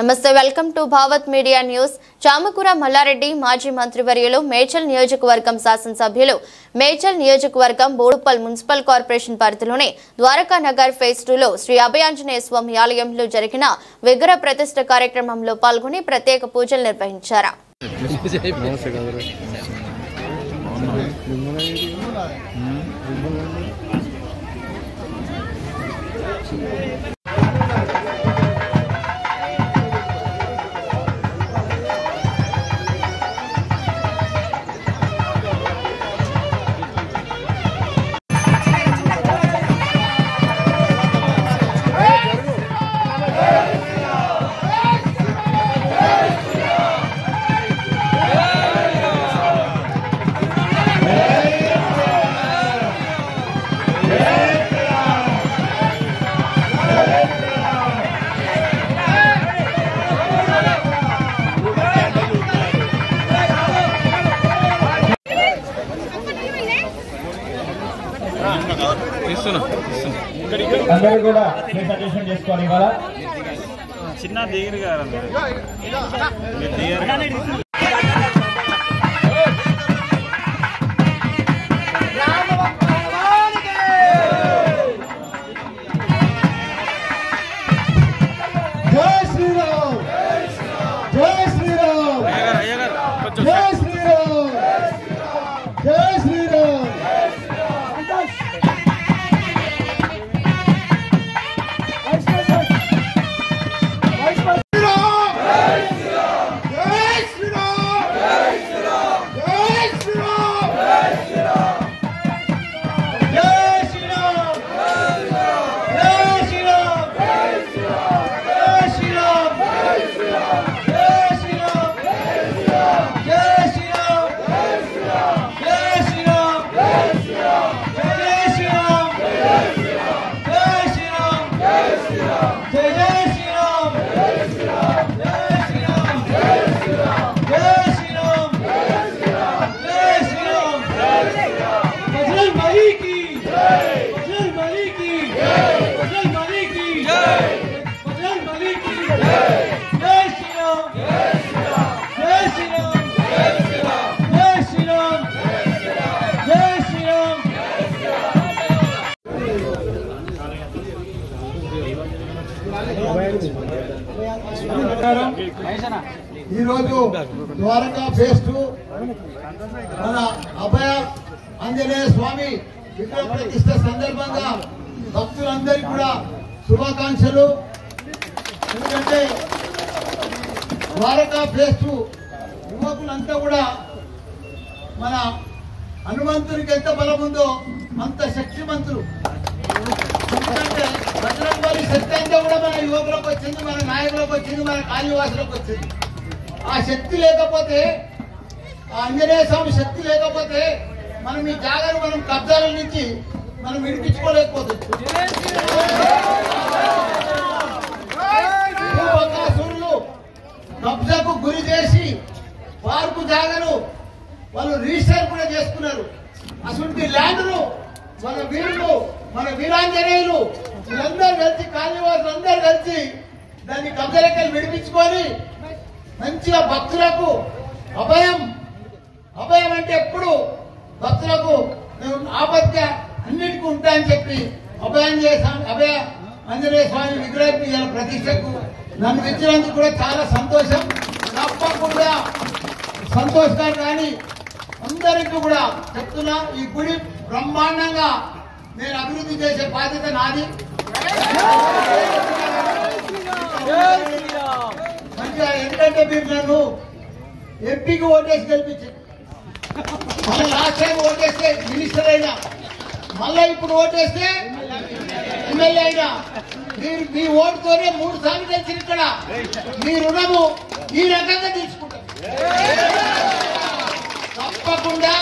నమస్తే welcome to Bhavat media news. Chamakura Malla Reddy మాజీ మంత్రివర్యులు మేడ్చల్ నియోజకవర్గం శాసనసభ్యులు మేడ్చల్ నియోజకవర్గం బోడుప్పల్ మున్సిపల్ కార్పొరేషన్ పరిధిలోని ద్వారకా నగర్ ఫేజ్ 2లో శ్రీ అభయాంజనేయ స్వామి ఆలయంలో జరిగిన విగ్రహ ప్రతిష్ఠ కార్యక్రమంలో పాల్గొని ప్రత్యేక పూజలు నిర్వహించారు. అందరూ కూడా ప్రెజెంటేషన్ చేసుకోవాలి. ఇవాళ చిన్న దగ్గరగా జై శ్రీరామ్, జై శ్రీరామ్, జై శ్రీరామ్, జై శ్రీరామ్. ఈరోజు ద్వారకా ఫేజ్ 2 మన అభయ ఆంజనేయ స్వామి విగ్రహ ప్రతిష్ఠ సందర్భంగా భక్తులందరికీ కూడా శుభాకాంక్షలు. ఎందుకంటే ద్వారకా ఫేజ్ 2 యువకులంతా కూడా మన హనుమంతునికి ఎంత బలం ఉందో అంత శక్తిమంతులు. ఎందుకంటే బజరంగబలి శక్తి అంతా కూడా మన యువకులకు వచ్చింది, మన నాయకులకు వచ్చింది, మన కాళీవాసులకు వచ్చింది. ఆ శక్తి లేకపోతే, ఆ ఆంజనేయ స్వామి శక్తి లేకపోతే మనం ఈ జాగాను మనం కబ్జాల నుంచి మనం విడిపించుకోలేకపోతుంది. బకాసురులు కబ్జాకు గురి చేసి పార్కు జాగాను వాళ్ళు రిజిస్టర్ కూడా చేసుకున్నారు. అసలు ల్యాండ్ను మన వీరులు, మన వీరాంజనేయులు వీళ్ళందరూ కలిసి, కాళీవాసులు అందరూ కలిసి దాన్ని కబ్జాలకి విడిపించుకొని మంచిగా భక్తులకు అభయం అంటే ఎప్పుడు భక్తులకు ఆపత్య అన్నిటికీ ఉంటాయని చెప్పి అభయ ఆంజనేయ స్వామి విగ్రహం ప్రతిష్టకు నన్ను ఇచ్చినందుకు కూడా చాలా సంతోషం. తప్పకుండా సంతోషంగా కానీ అందరికీ కూడా చెప్తున్నా, ఈ గుడి బ్రహ్మాండంగా నేను అభివృద్ధి చేసే బాధ్యత నాది. మంచిగా ఎందుకంటే మీరు నన్ను ఎంపీకి ఓటేసి గెలిపించారు. మళ్ళీ లాస్ట్ టైం ఓటేస్తే మినిస్టర్ అయినా, మళ్ళీ ఇప్పుడు ఓటేస్తే ఎమ్మెల్యే అయినా. మీరు మీ ఓటుతోనే 3 సార్లు గెలిచిన ఇక్కడ మీ రుణము ఈ రకంగా తీసుకుంటారు. తప్పకుండా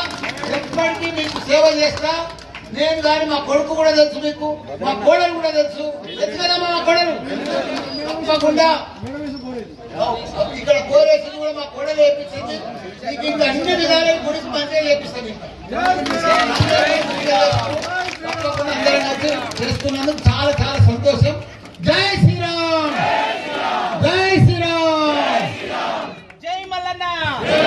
ఎప్పటికీ మీకు సేవ చేస్తా నేను. కానీ మా కొడుకు కూడా తెలుసు, మీకు మా కోడలు కూడా తెలుసు కదా, మా కోడలు తప్పకుండా ఇక్కడ కోరేసింది కూడా మా కోడలు వేయించింది. మీకు ఇంకా అన్ని విధాలు గుడికి మంచిగా చేపిస్తాను. తప్పకుండా అందరం కలిసి చేస్తున్నందుకు చాలా చాలా సంతోషం. జై శ్రీరామ్, జై శ్రీరామ్. తెలంగాణ